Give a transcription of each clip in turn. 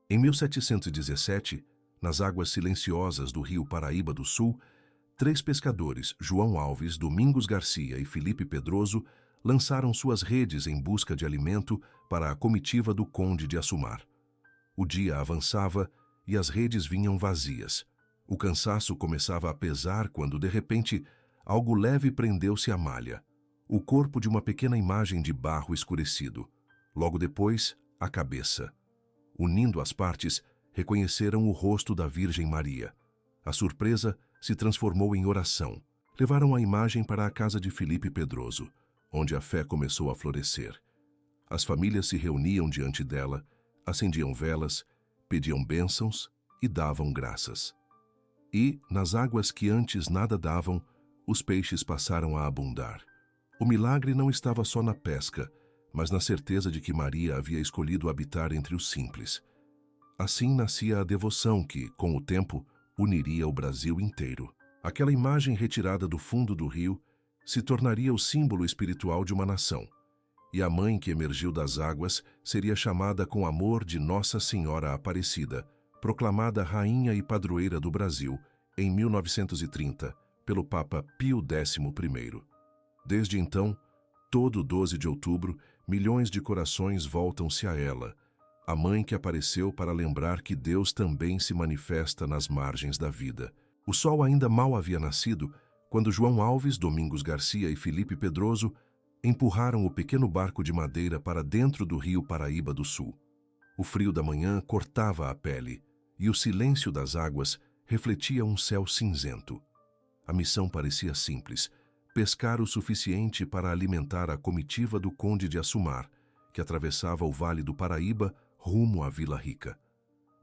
Em 1717, nas águas silenciosas do rio Paraíba do Sul, 3 pescadores, João Alves, Domingos Garcia e Felipe Pedroso, lançaram suas redes em busca de alimento para a comitiva do Conde de Assumar. O dia avançava e as redes vinham vazias. O cansaço começava a pesar quando, de repente, algo leve prendeu-se à malha. O corpo de uma pequena imagem de barro escurecido. Logo depois, a cabeça. Unindo as partes, reconheceram o rosto da Virgem Maria. A surpresa se transformou em oração. Levaram a imagem para a casa de Felipe Pedroso, onde a fé começou a florescer. As famílias se reuniam diante dela, acendiam velas, pediam bênçãos e davam graças. E, nas águas que antes nada davam, os peixes passaram a abundar. O milagre não estava só na pesca, mas na certeza de que Maria havia escolhido habitar entre os simples. Assim nascia a devoção que, com o tempo, uniria o Brasil inteiro. Aquela imagem retirada do fundo do rio se tornaria o símbolo espiritual de uma nação, e a mãe que emergiu das águas seria chamada com amor de Nossa Senhora Aparecida, proclamada rainha e padroeira do Brasil em 1930 pelo Papa Pio XI. Desde então, todo 12 de outubro, milhões de corações voltam-se a ela, a mãe que apareceu para lembrar que Deus também se manifesta nas margens da vida. O sol ainda mal havia nascido quando João Alves, Domingos Garcia e Felipe Pedroso empurraram o pequeno barco de madeira para dentro do rio Paraíba do Sul. O frio da manhã cortava a pele e o silêncio das águas refletia um céu cinzento. A missão parecia simples: pescar o suficiente para alimentar a comitiva do Conde de Assumar, que atravessava o Vale do Paraíba rumo à Vila Rica.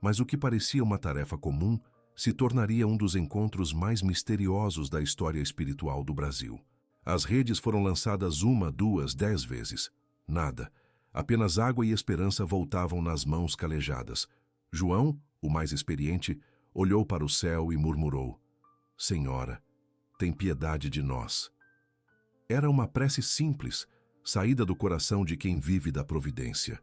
Mas o que parecia uma tarefa comum se tornaria um dos encontros mais misteriosos da história espiritual do Brasil. As redes foram lançadas 1, 2, 10 vezes. Nada. Apenas água e esperança voltavam nas mãos calejadas. João, o mais experiente, olhou para o céu e murmurou: Senhora, tem piedade de nós. Era uma prece simples, saída do coração de quem vive da providência.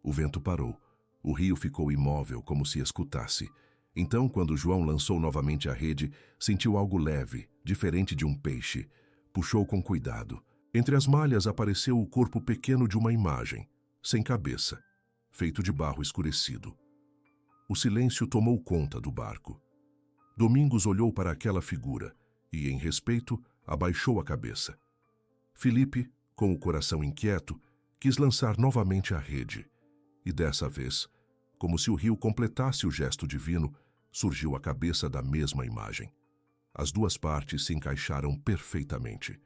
O vento parou. O rio ficou imóvel, como se escutasse. Então, quando João lançou novamente a rede, sentiu algo leve, diferente de um peixe. Puxou com cuidado. Entre as malhas apareceu o corpo pequeno de uma imagem, sem cabeça, feito de barro escurecido. O silêncio tomou conta do barco. Domingos olhou para aquela figura e, em respeito, abaixou a cabeça. Felipe, com o coração inquieto, quis lançar novamente a rede. E dessa vez, como se o rio completasse o gesto divino, surgiu a cabeça da mesma imagem. As duas partes se encaixaram perfeitamente.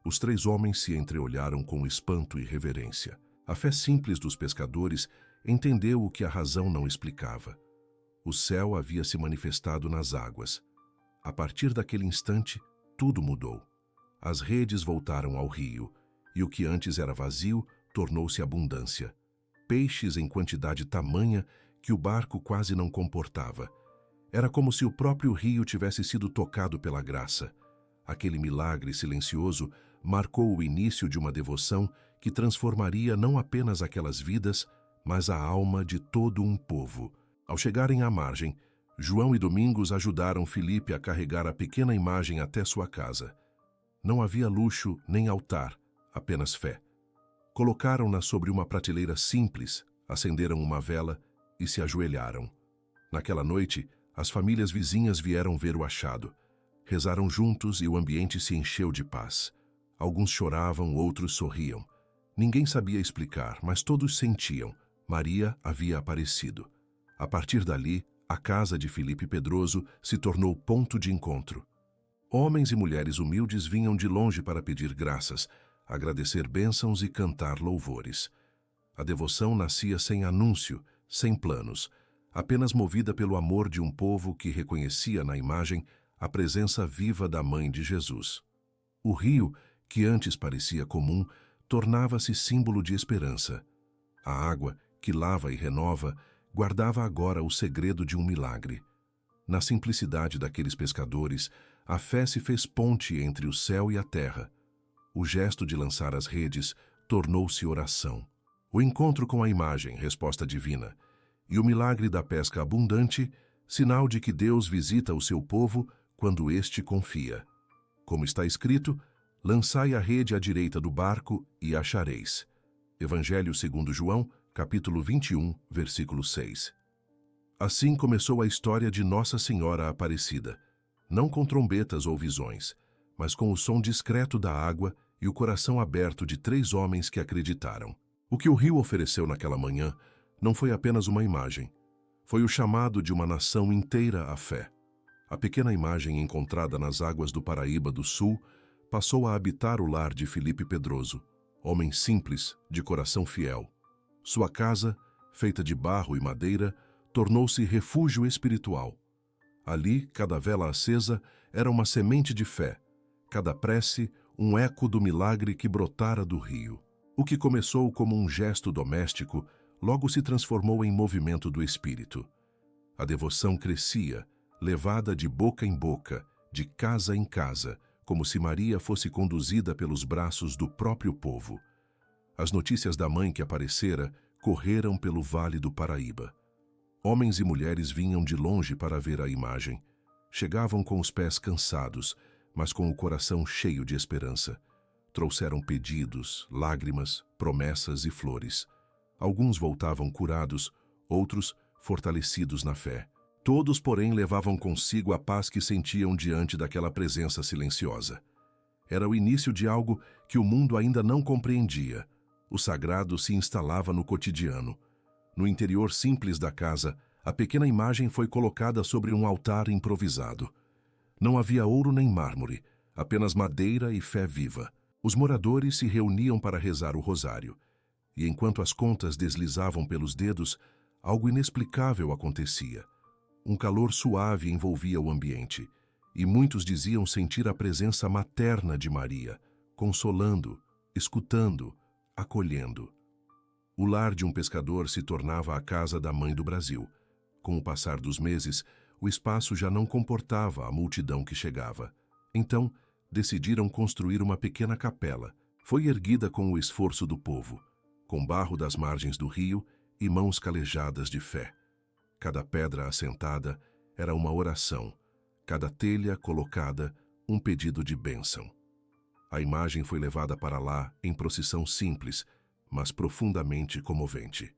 Os 3 homens se entreolharam com espanto e reverência. A fé simples dos pescadores entendeu o que a razão não explicava. O céu havia se manifestado nas águas. A partir daquele instante, tudo mudou. As redes voltaram ao rio, e o que antes era vazio tornou-se abundância. Peixes em quantidade tamanha que o barco quase não comportava. Era como se o próprio rio tivesse sido tocado pela graça. Aquele milagre silencioso marcou o início de uma devoção que transformaria não apenas aquelas vidas, mas a alma de todo um povo. Ao chegarem à margem, João e Domingos ajudaram Felipe a carregar a pequena imagem até sua casa. Não havia luxo nem altar, apenas fé. Colocaram-na sobre uma prateleira simples, acenderam uma vela e se ajoelharam. Naquela noite, as famílias vizinhas vieram ver o achado. Rezaram juntos e o ambiente se encheu de paz. Alguns choravam, outros sorriam. Ninguém sabia explicar, mas todos sentiam. Maria havia aparecido. A partir dali, a casa de Felipe Pedroso se tornou ponto de encontro. Homens e mulheres humildes vinham de longe para pedir graças, agradecer bênçãos e cantar louvores. A devoção nascia sem anúncio, sem planos, apenas movida pelo amor de um povo que reconhecia na imagem a presença viva da Mãe de Jesus. O rio, que antes parecia comum, tornava-se símbolo de esperança. A água, que lava e renova, guardava agora o segredo de um milagre. Na simplicidade daqueles pescadores, a fé se fez ponte entre o céu e a terra. O gesto de lançar as redes tornou-se oração. O encontro com a imagem, resposta divina. e o milagre da pesca abundante, sinal de que Deus visita o seu povo quando este confia. Como está escrito, lançai a rede à direita do barco e achareis. Evangelho segundo João, capítulo 21, versículo 6. Assim começou a história de Nossa Senhora Aparecida, não com trombetas ou visões, mas com o som discreto da água e o coração aberto de 3 homens que acreditaram. O que o rio ofereceu naquela manhã não foi apenas uma imagem, foi o chamado de uma nação inteira à fé. A pequena imagem encontrada nas águas do Paraíba do Sul passou a habitar o lar de Filipe Pedroso, homem simples, de coração fiel. Sua casa, feita de barro e madeira, tornou-se refúgio espiritual. Ali, cada vela acesa era uma semente de fé, cada prece um eco do milagre que brotara do rio. O que começou como um gesto doméstico, logo se transformou em movimento do espírito. A devoção crescia, levada de boca em boca, de casa em casa, como se Maria fosse conduzida pelos braços do próprio povo. As notícias da mãe que aparecera correram pelo Vale do Paraíba. Homens e mulheres vinham de longe para ver a imagem. Chegavam com os pés cansados, mas com o coração cheio de esperança. Trouxeram pedidos, lágrimas, promessas e flores. Alguns voltavam curados, outros fortalecidos na fé. Todos, porém, levavam consigo a paz que sentiam diante daquela presença silenciosa. Era o início de algo que o mundo ainda não compreendia. O sagrado se instalava no cotidiano. No interior simples da casa, a pequena imagem foi colocada sobre um altar improvisado. Não havia ouro nem mármore, apenas madeira e fé viva. Os moradores se reuniam para rezar o rosário. E enquanto as contas deslizavam pelos dedos, algo inexplicável acontecia. Um calor suave envolvia o ambiente, e muitos diziam sentir a presença materna de Maria, consolando, escutando, acolhendo. O lar de um pescador se tornava a casa da Mãe do Brasil. Com o passar dos meses, o espaço já não comportava a multidão que chegava. Então, decidiram construir uma pequena capela. Foi erguida com o esforço do povo, com barro das margens do rio e mãos calejadas de fé. Cada pedra assentada era uma oração, cada telha colocada um pedido de bênção. A imagem foi levada para lá em procissão simples, mas profundamente comovente.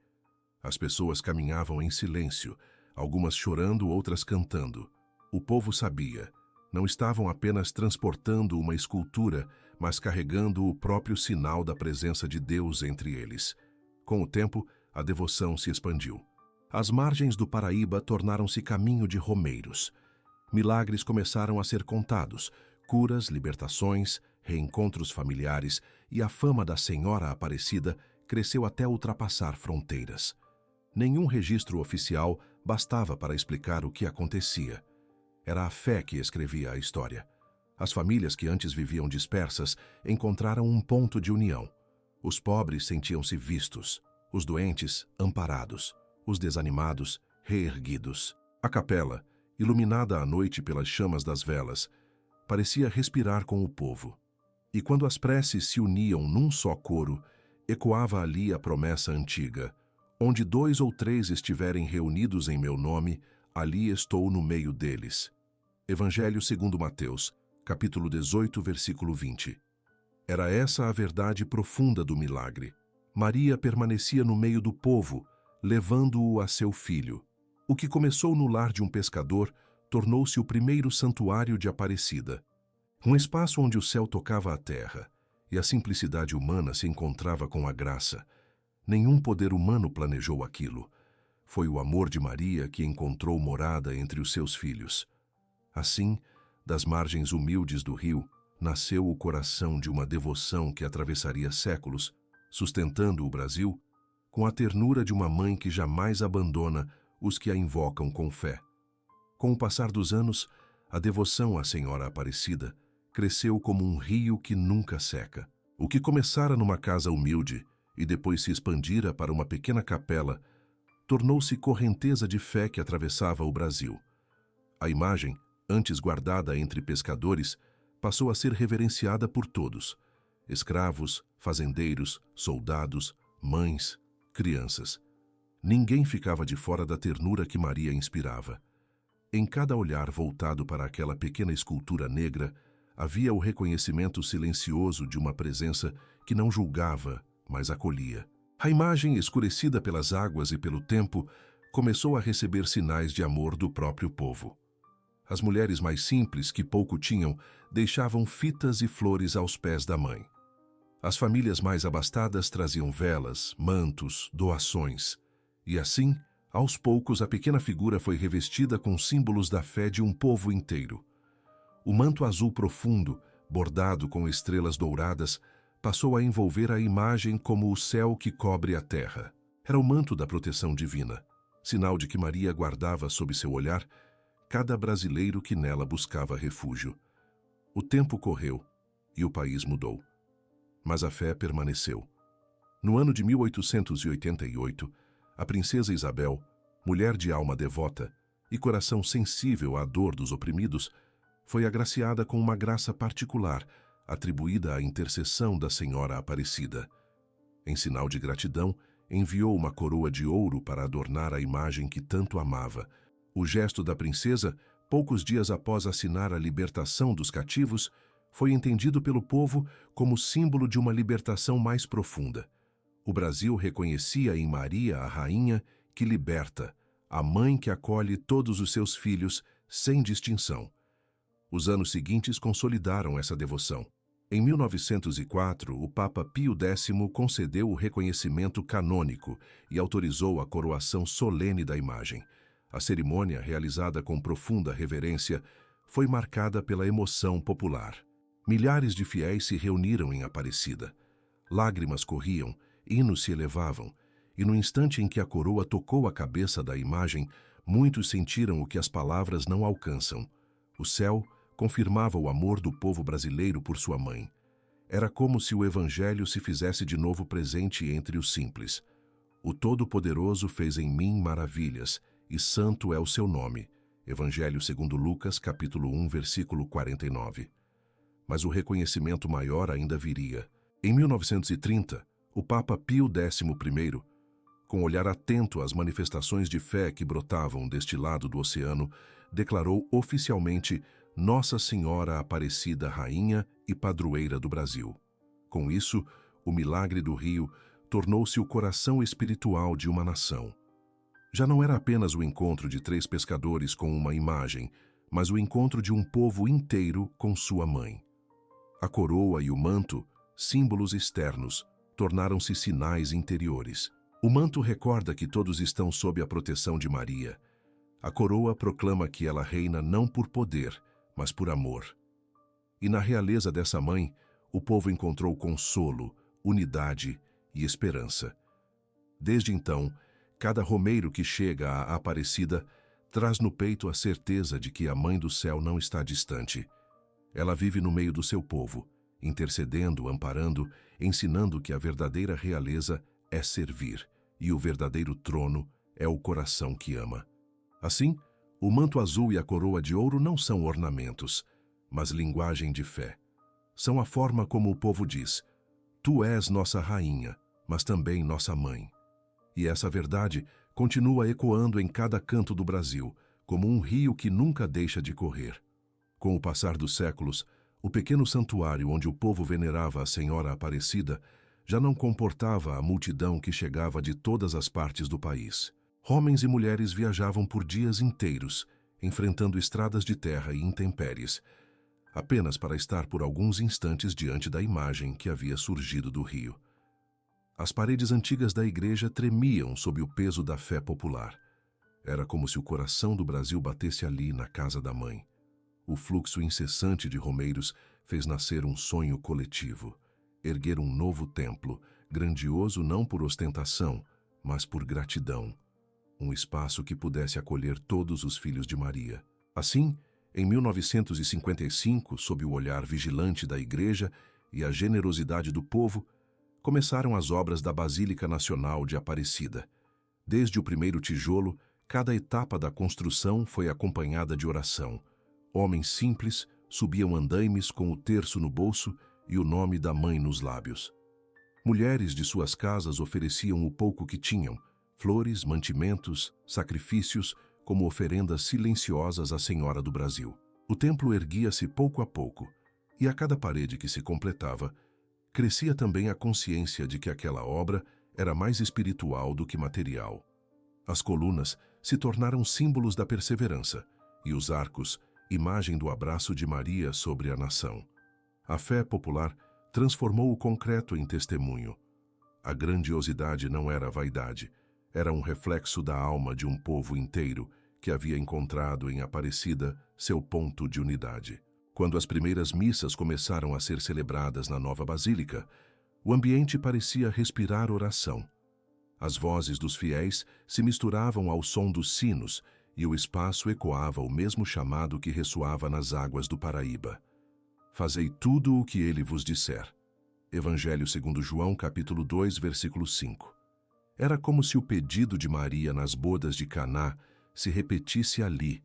As pessoas caminhavam em silêncio, algumas chorando, outras cantando. O povo sabia, não estavam apenas transportando uma escultura, mas carregando o próprio sinal da presença de Deus entre eles. Com o tempo, a devoção se expandiu. As margens do Paraíba tornaram-se caminho de romeiros. Milagres começaram a ser contados, curas, libertações, reencontros familiares, e a fama da Senhora Aparecida cresceu até ultrapassar fronteiras. Nenhum registro oficial bastava para explicar o que acontecia. Era a fé que escrevia a história. As famílias que antes viviam dispersas encontraram um ponto de união. Os pobres sentiam-se vistos, os doentes amparados, os desanimados reerguidos. A capela, iluminada à noite pelas chamas das velas, parecia respirar com o povo. E quando as preces se uniam num só coro, ecoava ali a promessa antiga: onde 2 ou 3 estiverem reunidos em meu nome, ali estou no meio deles. Evangelho segundo Mateus, capítulo 18, versículo 20. Era essa a verdade profunda do milagre. Maria permanecia no meio do povo, levando-o a seu filho. O que começou no lar de um pescador tornou-se o primeiro santuário de Aparecida. Um espaço onde o céu tocava a terra e a simplicidade humana se encontrava com a graça. Nenhum poder humano planejou aquilo. Foi o amor de Maria que encontrou morada entre os seus filhos. Assim, das margens humildes do rio, nasceu o coração de uma devoção que atravessaria séculos, sustentando o Brasil com a ternura de uma mãe que jamais abandona os que a invocam com fé. Com o passar dos anos, a devoção à Senhora Aparecida cresceu como um rio que nunca seca. O que começara numa casa humilde e depois se expandira para uma pequena capela, tornou-se correnteza de fé que atravessava o Brasil. A imagem, antes guardada entre pescadores, passou a ser reverenciada por todos: escravos, fazendeiros, soldados, mães, crianças. Ninguém ficava de fora da ternura que Maria inspirava. Em cada olhar voltado para aquela pequena escultura negra, havia o reconhecimento silencioso de uma presença que não julgava, mas acolhia. A imagem, escurecida pelas águas e pelo tempo, começou a receber sinais de amor do próprio povo. As mulheres mais simples, que pouco tinham, deixavam fitas e flores aos pés da mãe. As famílias mais abastadas traziam velas, mantos, doações. E assim, aos poucos, a pequena figura foi revestida com símbolos da fé de um povo inteiro. O manto azul profundo, bordado com estrelas douradas, passou a envolver a imagem como o céu que cobre a terra. Era o manto da proteção divina, sinal de que Maria guardava sob seu olhar cada brasileiro que nela buscava refúgio. O tempo correu e o país mudou. Mas a fé permaneceu. No ano de 1888, a princesa Isabel, mulher de alma devota e coração sensível à dor dos oprimidos, foi agraciada com uma graça particular, atribuída à intercessão da Senhora Aparecida. Em sinal de gratidão, enviou uma coroa de ouro para adornar a imagem que tanto amava. O gesto da princesa, poucos dias após assinar a libertação dos cativos, foi entendido pelo povo como símbolo de uma libertação mais profunda. O Brasil reconhecia em Maria a rainha que liberta, a mãe que acolhe todos os seus filhos, sem distinção. Os anos seguintes consolidaram essa devoção. Em 1904, o Papa Pio X concedeu o reconhecimento canônico e autorizou a coroação solene da imagem. A cerimônia, realizada com profunda reverência, foi marcada pela emoção popular. Milhares de fiéis se reuniram em Aparecida. Lágrimas corriam, hinos se elevavam, e no instante em que a coroa tocou a cabeça da imagem, muitos sentiram o que as palavras não alcançam. O céu confirmava o amor do povo brasileiro por sua mãe. Era como se o Evangelho se fizesse de novo presente entre os simples. O Todo-Poderoso fez em mim maravilhas, e santo é o seu nome. Evangelho segundo Lucas, capítulo 1, versículo 49. Mas o reconhecimento maior ainda viria. Em 1930, o Papa Pio XI, com olhar atento às manifestações de fé que brotavam deste lado do oceano, declarou oficialmente Nossa Senhora Aparecida Rainha e Padroeira do Brasil. Com isso, o milagre do rio tornou-se o coração espiritual de uma nação. Já não era apenas o encontro de 3 pescadores com uma imagem, mas o encontro de um povo inteiro com sua mãe. A coroa e o manto, símbolos externos, tornaram-se sinais interiores. O manto recorda que todos estão sob a proteção de Maria. A coroa proclama que ela reina não por poder, mas por amor. E na realeza dessa mãe, o povo encontrou consolo, unidade e esperança. Desde então, cada romeiro que chega à Aparecida traz no peito a certeza de que a Mãe do Céu não está distante. Ela vive no meio do seu povo, intercedendo, amparando, ensinando que a verdadeira realeza é servir, e o verdadeiro trono é o coração que ama. Assim, o manto azul e a coroa de ouro não são ornamentos, mas linguagem de fé. São a forma como o povo diz: Tu és nossa rainha, mas também nossa mãe. E essa verdade continua ecoando em cada canto do Brasil, como um rio que nunca deixa de correr. Com o passar dos séculos, o pequeno santuário onde o povo venerava a Senhora Aparecida já não comportava a multidão que chegava de todas as partes do país. Homens e mulheres viajavam por dias inteiros, enfrentando estradas de terra e intempéries, apenas para estar por alguns instantes diante da imagem que havia surgido do rio. As paredes antigas da igreja tremiam sob o peso da fé popular. Era como se o coração do Brasil batesse ali na casa da mãe. O fluxo incessante de romeiros fez nascer um sonho coletivo, erguer um novo templo, grandioso não por ostentação, mas por gratidão. Um espaço que pudesse acolher todos os filhos de Maria. Assim, em 1955, sob o olhar vigilante da igreja e a generosidade do povo, começaram as obras da Basílica Nacional de Aparecida. Desde o primeiro tijolo, cada etapa da construção foi acompanhada de oração. Homens simples subiam andaimes com o terço no bolso e o nome da mãe nos lábios. Mulheres de suas casas ofereciam o pouco que tinham, flores, mantimentos, sacrifícios, como oferendas silenciosas à Senhora do Brasil. O templo erguia-se pouco a pouco, e a cada parede que se completava, crescia também a consciência de que aquela obra era mais espiritual do que material. As colunas se tornaram símbolos da perseverança, e os arcos, imagem do abraço de Maria sobre a nação. A fé popular transformou o concreto em testemunho. A grandiosidade não era vaidade, era um reflexo da alma de um povo inteiro que havia encontrado em Aparecida seu ponto de unidade. Quando as primeiras missas começaram a ser celebradas na nova basílica, o ambiente parecia respirar oração. As vozes dos fiéis se misturavam ao som dos sinos e o espaço ecoava o mesmo chamado que ressoava nas águas do Paraíba. Fazei tudo o que ele vos disser. Evangelho segundo João, capítulo 2, versículo 5. Era como se o pedido de Maria nas bodas de Caná se repetisse ali,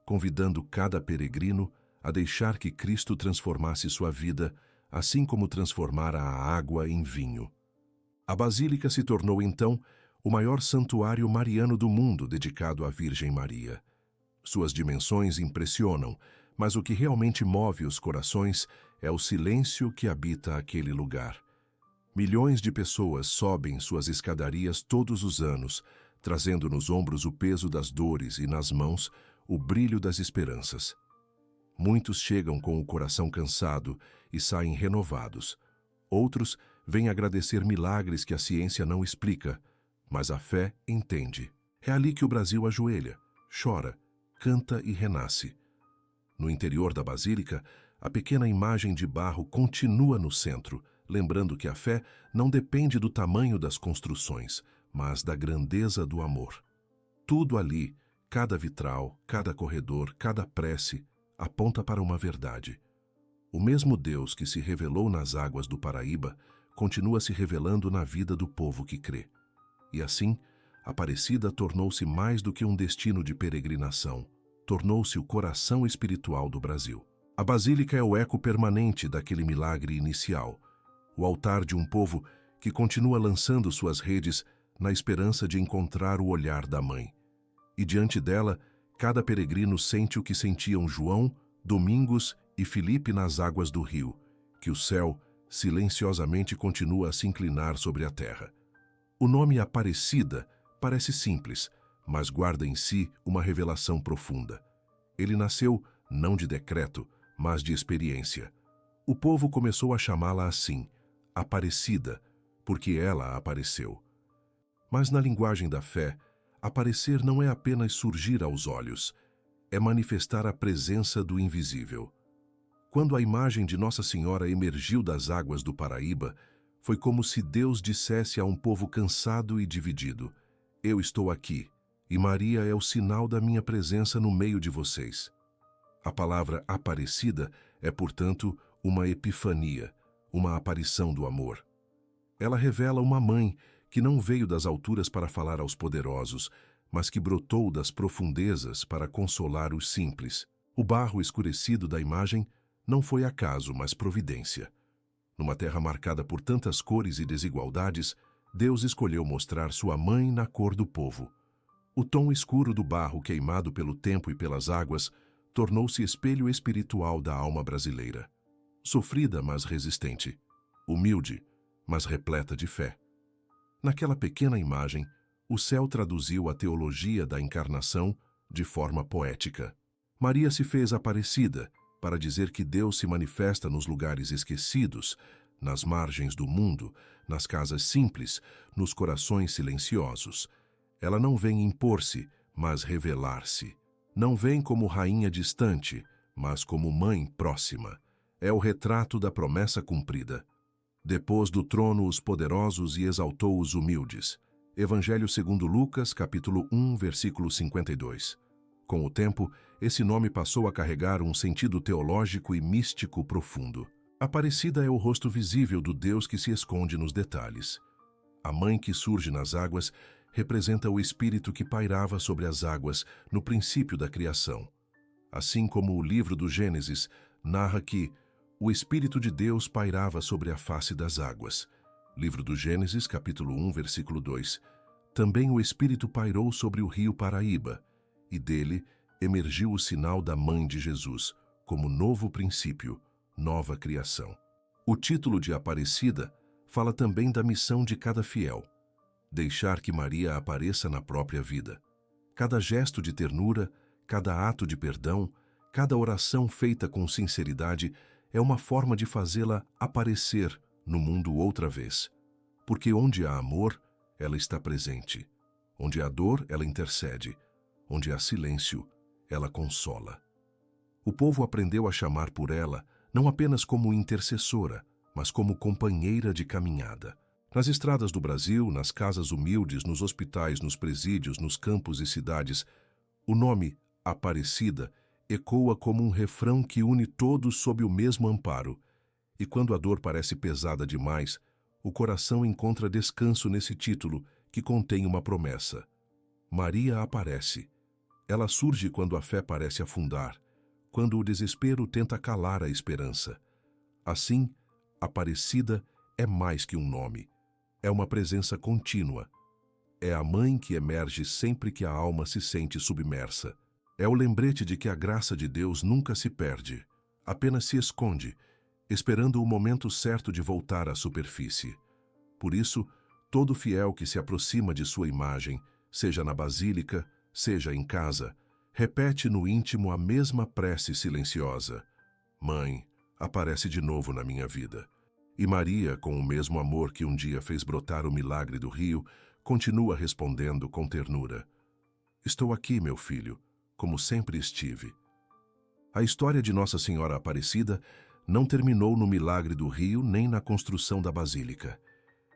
convidando cada peregrino a deixar que Cristo transformasse sua vida, assim como transformara a água em vinho. A Basílica se tornou, então, o maior santuário mariano do mundo dedicado à Virgem Maria. Suas dimensões impressionam, mas o que realmente move os corações é o silêncio que habita aquele lugar. Milhões de pessoas sobem suas escadarias todos os anos, trazendo nos ombros o peso das dores e nas mãos o brilho das esperanças. Muitos chegam com o coração cansado e saem renovados. Outros vêm agradecer milagres que a ciência não explica, mas a fé entende. É ali que o Brasil ajoelha, chora, canta e renasce. No interior da Basílica, a pequena imagem de barro continua no centro, lembrando que a fé não depende do tamanho das construções, mas da grandeza do amor. Tudo ali, cada vitral, cada corredor, cada prece, aponta para uma verdade. O mesmo Deus que se revelou nas águas do Paraíba continua se revelando na vida do povo que crê. E assim, Aparecida tornou-se mais do que um destino de peregrinação, tornou-se o coração espiritual do Brasil. A Basílica é o eco permanente daquele milagre inicial, o altar de um povo que continua lançando suas redes na esperança de encontrar o olhar da Mãe. E diante dela, cada peregrino sente o que sentiam João, Domingos e Filipe nas águas do rio, que o céu silenciosamente continua a se inclinar sobre a terra. O nome Aparecida parece simples, mas guarda em si uma revelação profunda. Ele nasceu não de decreto, mas de experiência. O povo começou a chamá-la assim, Aparecida, porque ela apareceu. Mas na linguagem da fé, aparecer não é apenas surgir aos olhos, é manifestar a presença do invisível. Quando a imagem de Nossa Senhora emergiu das águas do Paraíba, foi como se Deus dissesse a um povo cansado e dividido: eu estou aqui, e Maria é o sinal da minha presença no meio de vocês. A palavra Aparecida é, portanto, uma epifania, uma aparição do amor. Ela revela uma mãe que não veio das alturas para falar aos poderosos, mas que brotou das profundezas para consolar os simples. O barro escurecido da imagem não foi acaso, mas providência. Numa terra marcada por tantas cores e desigualdades, Deus escolheu mostrar sua mãe na cor do povo. O tom escuro do barro queimado pelo tempo e pelas águas tornou-se espelho espiritual da alma brasileira. Sofrida, mas resistente. Humilde, mas repleta de fé. Naquela pequena imagem, o céu traduziu a teologia da encarnação de forma poética. Maria se fez Aparecida para dizer que Deus se manifesta nos lugares esquecidos, nas margens do mundo, nas casas simples, nos corações silenciosos. Ela não vem impor-se, mas revelar-se. Não vem como rainha distante, mas como mãe próxima. É o retrato da promessa cumprida. Depôs do trono os poderosos e exaltou os humildes. Evangelho segundo Lucas, capítulo 1, versículo 52. Com o tempo, esse nome passou a carregar um sentido teológico e místico profundo. Aparecida é o rosto visível do Deus que se esconde nos detalhes. A mãe que surge nas águas representa o Espírito que pairava sobre as águas no princípio da criação. Assim como o livro do Gênesis narra que o Espírito de Deus pairava sobre a face das águas. Livro do Gênesis, capítulo 1, versículo 2. Também o Espírito pairou sobre o rio Paraíba, e dele emergiu o sinal da Mãe de Jesus, como novo princípio, nova criação. O título de Aparecida fala também da missão de cada fiel: deixar que Maria apareça na própria vida. Cada gesto de ternura, cada ato de perdão, cada oração feita com sinceridade é uma forma de fazê-la aparecer no mundo outra vez. Porque onde há amor, ela está presente. Onde há dor, ela intercede. Onde há silêncio, ela consola. O povo aprendeu a chamar por ela não apenas como intercessora, mas como companheira de caminhada. Nas estradas do Brasil, nas casas humildes, nos hospitais, nos presídios, nos campos e cidades, o nome Aparecida ecoa como um refrão que une todos sob o mesmo amparo. E quando a dor parece pesada demais, o coração encontra descanso nesse título que contém uma promessa. Maria aparece. Ela surge quando a fé parece afundar, quando o desespero tenta calar a esperança. Assim, Aparecida é mais que um nome. É uma presença contínua. É a mãe que emerge sempre que a alma se sente submersa. É o lembrete de que a graça de Deus nunca se perde, apenas se esconde, esperando o momento certo de voltar à superfície. Por isso, todo fiel que se aproxima de sua imagem, seja na basílica, seja em casa, repete no íntimo a mesma prece silenciosa: Mãe, aparece de novo na minha vida. E Maria, com o mesmo amor que um dia fez brotar o milagre do rio, continua respondendo com ternura: Estou aqui, meu filho, como sempre estive. A história de Nossa Senhora Aparecida não terminou no milagre do rio nem na construção da basílica.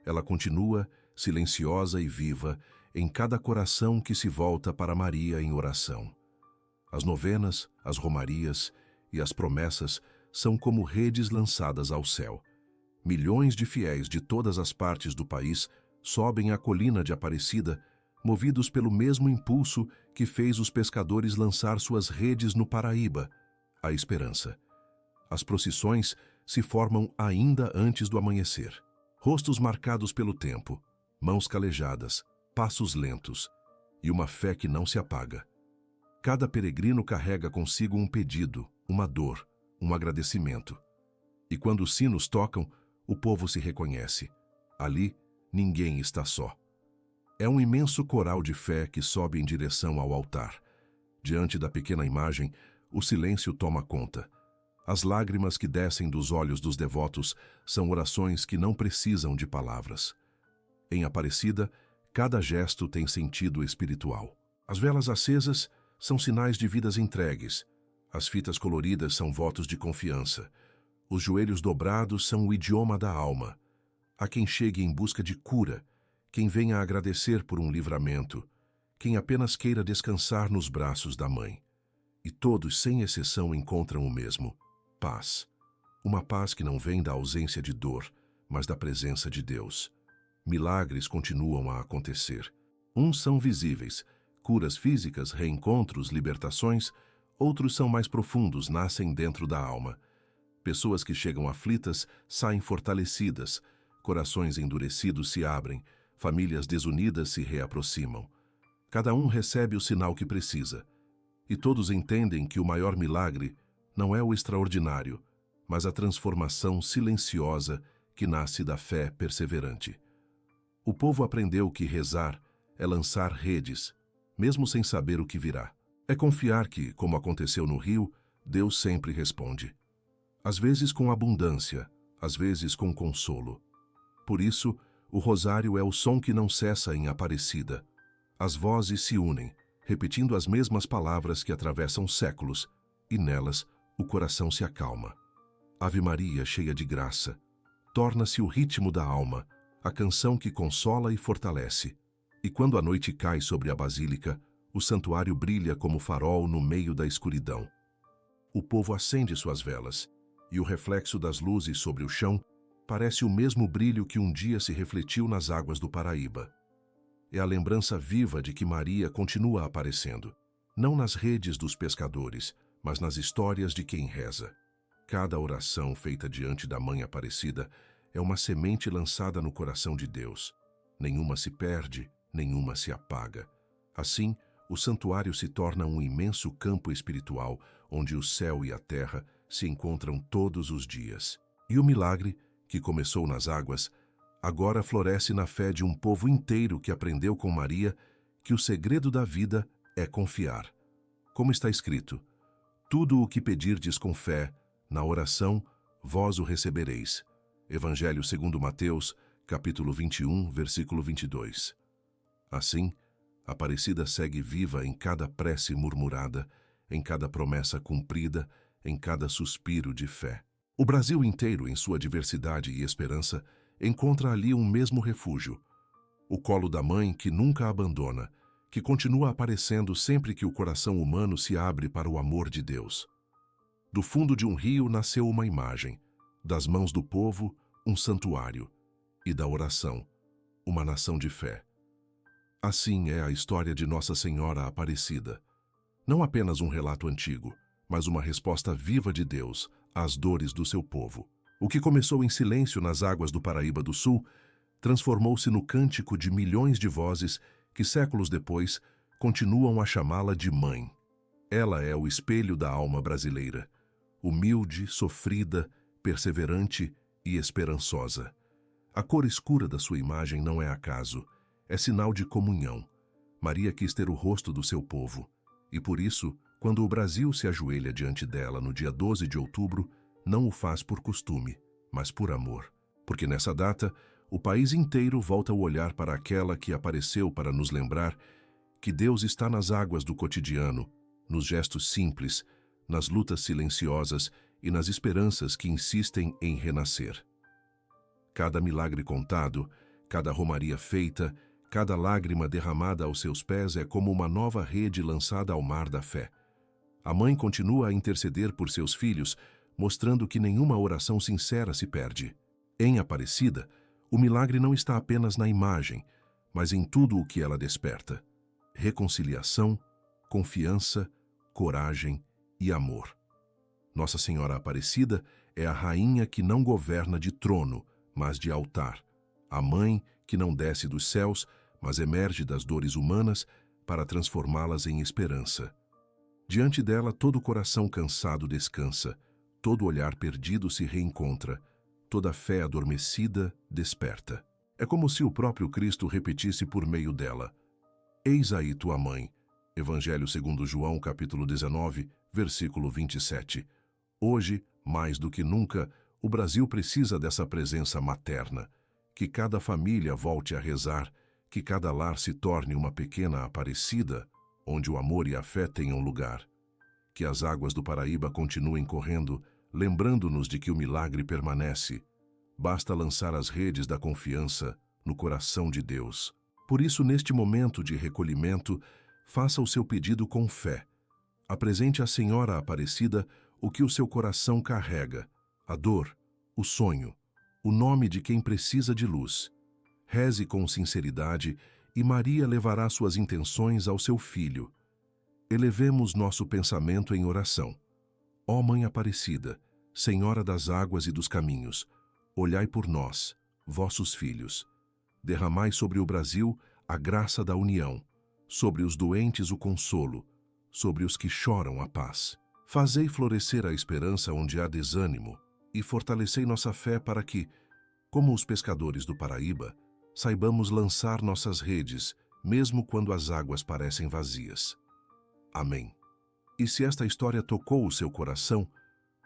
Ela continua, silenciosa e viva, em cada coração que se volta para Maria em oração. As novenas, as romarias e as promessas são como redes lançadas ao céu. Milhões de fiéis de todas as partes do país sobem a colina de Aparecida, movidos pelo mesmo impulso que fez os pescadores lançar suas redes no Paraíba, a esperança. As procissões se formam ainda antes do amanhecer. Rostos marcados pelo tempo, mãos calejadas, passos lentos e uma fé que não se apaga. Cada peregrino carrega consigo um pedido, uma dor, um agradecimento. E quando os sinos tocam, o povo se reconhece. Ali, ninguém está só. É um imenso coral de fé que sobe em direção ao altar. Diante da pequena imagem, o silêncio toma conta. As lágrimas que descem dos olhos dos devotos são orações que não precisam de palavras. Em Aparecida, cada gesto tem sentido espiritual. As velas acesas são sinais de vidas entregues. As fitas coloridas são votos de confiança. Os joelhos dobrados são o idioma da alma. Há quem chegue em busca de cura, quem venha agradecer por um livramento, quem apenas queira descansar nos braços da mãe. E todos, sem exceção, encontram o mesmo: paz. Uma paz que não vem da ausência de dor, mas da presença de Deus. Milagres continuam a acontecer. Uns são visíveis, curas físicas, reencontros, libertações. Outros são mais profundos, nascem dentro da alma. Pessoas que chegam aflitas saem fortalecidas, corações endurecidos se abrem, famílias desunidas se reaproximam. Cada um recebe o sinal que precisa. E todos entendem que o maior milagre não é o extraordinário, mas a transformação silenciosa que nasce da fé perseverante. O povo aprendeu que rezar é lançar redes, mesmo sem saber o que virá. É confiar que, como aconteceu no rio, Deus sempre responde. Às vezes com abundância, às vezes com consolo. Por isso, o rosário é o som que não cessa em Aparecida. As vozes se unem, repetindo as mesmas palavras que atravessam séculos, e nelas o coração se acalma. Ave Maria, cheia de graça, torna-se o ritmo da alma, a canção que consola e fortalece. E quando a noite cai sobre a basílica, o santuário brilha como farol no meio da escuridão. O povo acende suas velas, e o reflexo das luzes sobre o chão parece o mesmo brilho que um dia se refletiu nas águas do Paraíba. É a lembrança viva de que Maria continua aparecendo, não nas redes dos pescadores, mas nas histórias de quem reza. Cada oração feita diante da Mãe Aparecida é uma semente lançada no coração de Deus. Nenhuma se perde, nenhuma se apaga. Assim, o santuário se torna um imenso campo espiritual, onde o céu e a terra se encontram todos os dias. E o milagre, que começou nas águas, agora floresce na fé de um povo inteiro que aprendeu com Maria que o segredo da vida é confiar. Como está escrito: tudo o que pedirdes com fé, na oração, vós o recebereis. Evangelho segundo Mateus, capítulo 21, versículo 22. Assim, Aparecida segue viva em cada prece murmurada, em cada promessa cumprida, em cada suspiro de fé. O Brasil inteiro, em sua diversidade e esperança, encontra ali um mesmo refúgio: o colo da mãe que nunca abandona, que continua aparecendo sempre que o coração humano se abre para o amor de Deus. Do fundo de um rio nasceu uma imagem, das mãos do povo, um santuário, e da oração, uma nação de fé. Assim é a história de Nossa Senhora Aparecida. Não apenas um relato antigo, mas uma resposta viva de Deus às dores do seu povo. O que começou em silêncio nas águas do Paraíba do Sul transformou-se no cântico de milhões de vozes que, séculos depois, continuam a chamá-la de Mãe. Ela é o espelho da alma brasileira, humilde, sofrida, perseverante e esperançosa. A cor escura da sua imagem não é acaso, é sinal de comunhão. Maria quis ter o rosto do seu povo, e por isso, quando o Brasil se ajoelha diante dela no dia 12 de outubro, não o faz por costume, mas por amor. Porque nessa data, o país inteiro volta o olhar para aquela que apareceu para nos lembrar que Deus está nas águas do cotidiano, nos gestos simples, nas lutas silenciosas e nas esperanças que insistem em renascer. Cada milagre contado, cada romaria feita, cada lágrima derramada aos seus pés é como uma nova rede lançada ao mar da fé. A mãe continua a interceder por seus filhos, mostrando que nenhuma oração sincera se perde. Em Aparecida, o milagre não está apenas na imagem, mas em tudo o que ela desperta: reconciliação, confiança, coragem e amor. Nossa Senhora Aparecida é a rainha que não governa de trono, mas de altar. A mãe que não desce dos céus, mas emerge das dores humanas para transformá-las em esperança. Diante dela, todo coração cansado descansa, todo olhar perdido se reencontra, toda fé adormecida desperta. É como se o próprio Cristo repetisse por meio dela: eis aí tua mãe. Evangelho segundo João, capítulo 19, versículo 27. Hoje, mais do que nunca, o Brasil precisa dessa presença materna. Que cada família volte a rezar, que cada lar se torne uma pequena Aparecida, onde o amor e a fé tenham lugar. Que as águas do Paraíba continuem correndo, lembrando-nos de que o milagre permanece. Basta lançar as redes da confiança no coração de Deus. Por isso, neste momento de recolhimento, faça o seu pedido com fé. Apresente à Senhora Aparecida o que o seu coração carrega: a dor, o sonho, o nome de quem precisa de luz. Reze com sinceridade e Maria levará suas intenções ao seu filho. Elevemos nosso pensamento em oração. Ó Mãe Aparecida, Senhora das águas e dos caminhos, olhai por nós, vossos filhos. Derramai sobre o Brasil a graça da união, sobre os doentes o consolo, sobre os que choram a paz. Fazei florescer a esperança onde há desânimo e fortalecei nossa fé para que, como os pescadores do Paraíba, saibamos lançar nossas redes, mesmo quando as águas parecem vazias. Amém. E se esta história tocou o seu coração,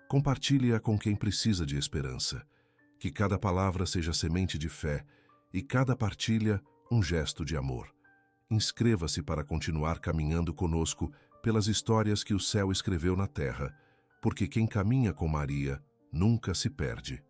compartilhe-a com quem precisa de esperança. Que cada palavra seja semente de fé e cada partilha um gesto de amor. Inscreva-se para continuar caminhando conosco pelas histórias que o céu escreveu na terra, porque quem caminha com Maria nunca se perde.